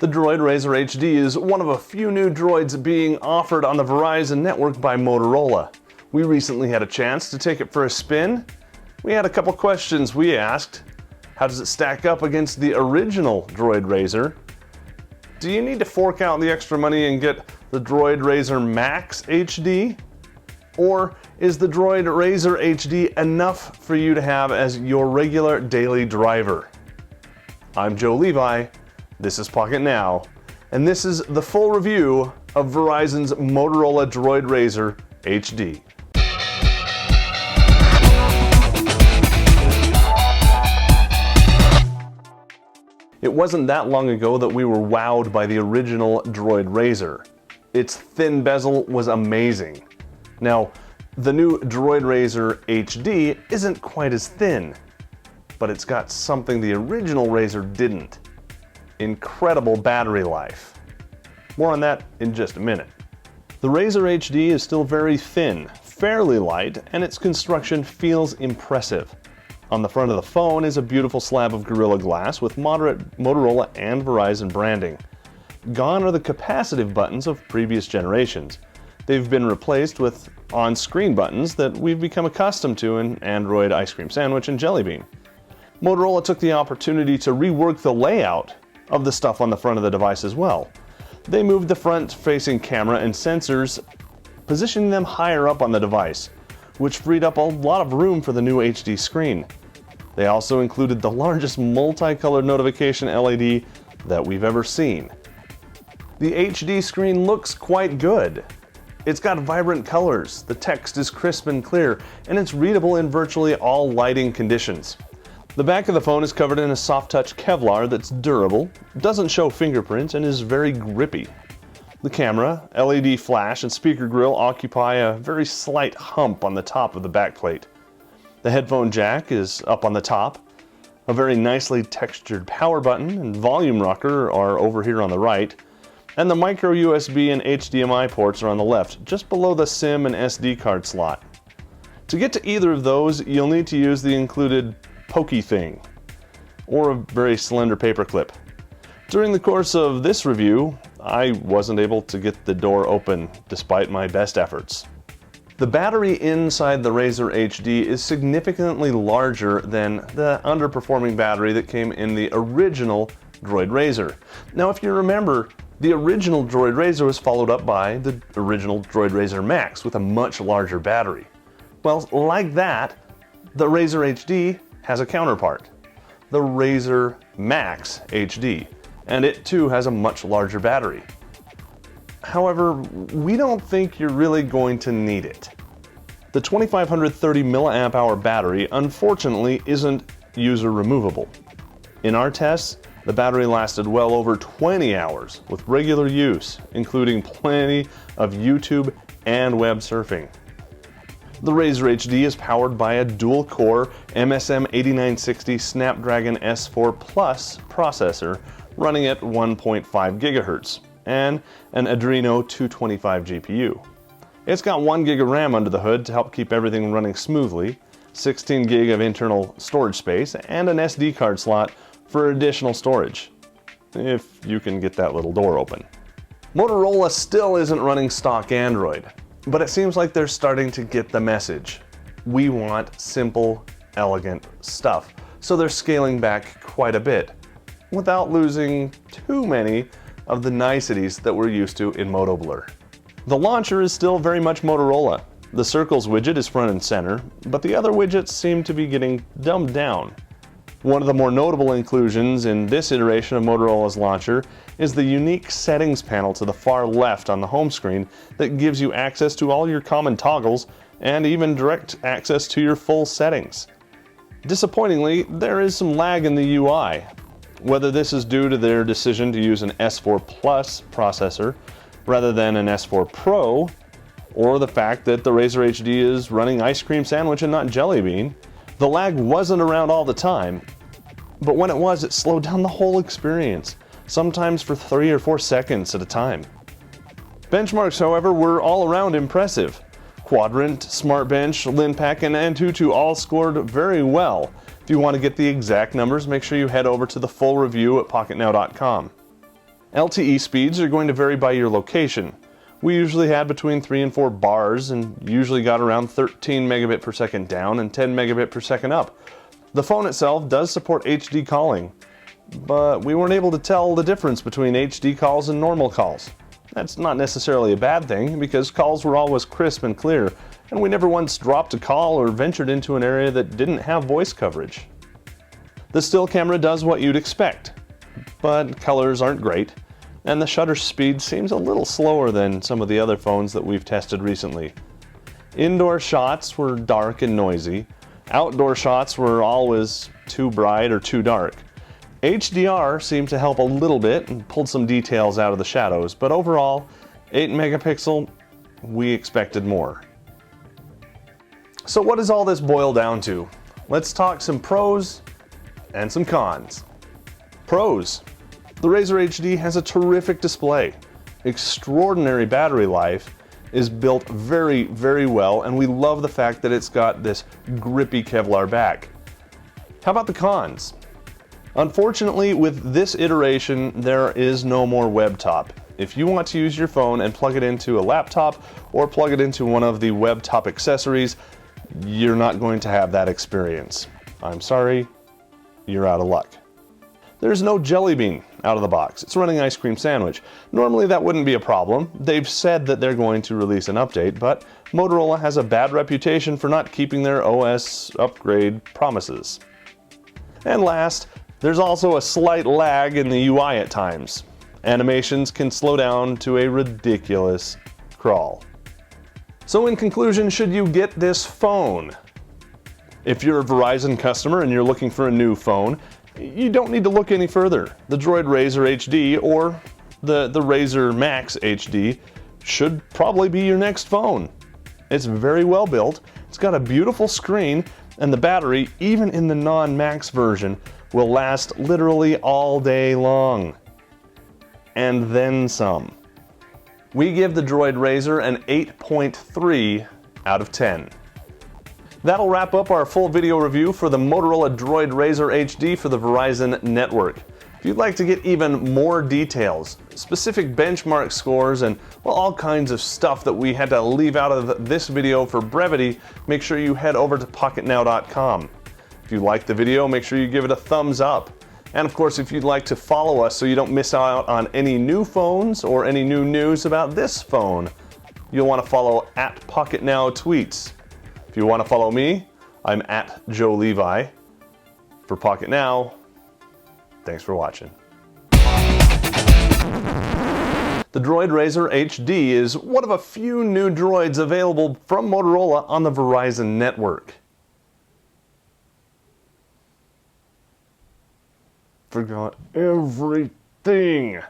The Droid RAZR HD is one of a few new droids being offered on the Verizon network by Motorola. We recently had a chance to take it for a spin. We had a couple questions we asked. How does it stack up against the original Droid RAZR? Do you need to fork out the extra money and get the Droid RAZR MAXX HD? Or is the Droid RAZR HD enough for you to have as your regular daily driver? I'm Joe Levi. This is Pocketnow, and this is the full review of Verizon's Motorola Droid RAZR HD. It wasn't that long ago that we were wowed by the original Droid RAZR. Its thin bezel was amazing. Now, the new Droid RAZR HD isn't quite as thin, but it's got something the original RAZR didn't. Incredible battery life. More on that in just a minute. The RAZR HD is still very thin, fairly light, and its construction feels impressive. On the front of the phone is a beautiful slab of Gorilla Glass with moderate Motorola and Verizon branding. Gone are the capacitive buttons of previous generations. They've been replaced with on-screen buttons that we've become accustomed to in Android Ice Cream Sandwich and Jelly Bean. Motorola took the opportunity to rework the layout of the stuff on the front of the device as well. They moved the front-facing camera and sensors, positioning them higher up on the device, which freed up a lot of room for the new HD screen. They also included the largest multicolored notification LED that we've ever seen. The HD screen looks quite good. It's got vibrant colors, the text is crisp and clear, and it's readable in virtually all lighting conditions. The back of the phone is covered in a soft-touch Kevlar that's durable, doesn't show fingerprints, and is very grippy. The camera, LED flash, and speaker grill occupy a very slight hump on the top of the backplate. The headphone jack is up on the top. A very nicely textured power button and volume rocker are over here on the right. And the micro USB and HDMI ports are on the left, just below the SIM and SD card slot. To get to either of those, you'll need to use the included pokey thing, or a very slender paper clip. During the course of this review, I wasn't able to get the door open despite my best efforts. The battery inside the RAZR HD is significantly larger than the underperforming battery that came in the original Droid RAZR. Now, if you remember, the original Droid RAZR was followed up by the original Droid RAZR MAXX with a much larger battery. Well, like that, the RAZR HD has a counterpart, the RAZR MAXX HD, and it too has a much larger battery. However, we don't think you're really going to need it. The 2530 mAh battery unfortunately isn't user removable. In our tests, the battery lasted well over 20 hours with regular use, including plenty of YouTube and web surfing. The RAZR HD is powered by a dual-core MSM 8960 Snapdragon S4 Plus processor running at 1.5 GHz and an Adreno 225 GPU. It's got 1 GB of RAM under the hood to help keep everything running smoothly, 16 GB of internal storage space, and an SD card slot for additional storage, if you can get that little door open. Motorola still isn't running stock Android, but it seems like they're starting to get the message. We want simple, elegant stuff, so they're scaling back quite a bit, without losing too many of the niceties that we're used to in Moto Blur. The launcher is still very much Motorola. The Circles widget is front and center, but the other widgets seem to be getting dumbed down. One of the more notable inclusions in this iteration of Motorola's launcher is the unique settings panel to the far left on the home screen that gives you access to all your common toggles and even direct access to your full settings. Disappointingly, there is some lag in the UI. Whether this is due to their decision to use an S4 Plus processor rather than an S4 Pro, or the fact that the RAZR HD is running Ice Cream Sandwich and not Jelly Bean, the lag wasn't around all the time, but when it was, it slowed down the whole experience, sometimes for 3 or 4 seconds at a time. Benchmarks, however, were all around impressive. Quadrant, SmartBench, Linpack, and Antutu all scored very well. If you want to get the exact numbers, make sure you head over to the full review at Pocketnow.com. LTE speeds are going to vary by your location. We usually had between 3 and 4 bars and usually got around 13 megabit per second down and 10 megabit per second up. The phone itself does support HD calling, but we weren't able to tell the difference between HD calls and normal calls. That's not necessarily a bad thing, because calls were always crisp and clear, and we never once dropped a call or ventured into an area that didn't have voice coverage. The still camera does what you'd expect, but colors aren't great, and the shutter speed seems a little slower than some of the other phones that we've tested recently. Indoor shots were dark and noisy. Outdoor shots were always too bright or too dark. HDR seemed to help a little bit and pulled some details out of the shadows, but overall, 8 megapixel, we expected more. So what does all this boil down to? Let's talk some pros and some cons. Pros. The RAZR HD has a terrific display, extraordinary battery life, is built very, very well, and we love the fact that it's got this grippy Kevlar back. How about the cons? Unfortunately, with this iteration, there is no more web top. If you want to use your phone and plug it into a laptop or plug it into one of the web top accessories, you're not going to have that experience. I'm sorry, you're out of luck. There's no Jelly Bean out of the box. It's running ice cream sandwich. Normally that wouldn't be a problem. They've said that they're going to release an update, but Motorola has a bad reputation for not keeping their OS upgrade promises. And last, there's also a slight lag in the UI at times. Animations can slow down to a ridiculous crawl. So in conclusion, should you get this phone? If you're a Verizon customer and you're looking for a new phone, you don't need to look any further. The Droid RAZR HD or the RAZR MAXX HD should probably be your next phone. It's very well built, it's got a beautiful screen, and the battery, even in the non-Max version, will last literally all day long. And then some. We give the Droid RAZR an 8.3 out of 10. That'll wrap up our full video review for the Motorola Droid RAZR HD for the Verizon network. If you'd like to get even more details, specific benchmark scores, and well, all kinds of stuff that we had to leave out of this video for brevity, make sure you head over to Pocketnow.com. If you like the video, make sure you give it a thumbs up. And of course, if you'd like to follow us so you don't miss out on any new phones or any new news about this phone, you'll want to follow @Pocketnow Tweets. If you want to follow me, I'm @JoeLevi. For Pocketnow, thanks for watching. The Droid RAZR HD is one of a few new droids available from Motorola on the Verizon network. Forgot everything.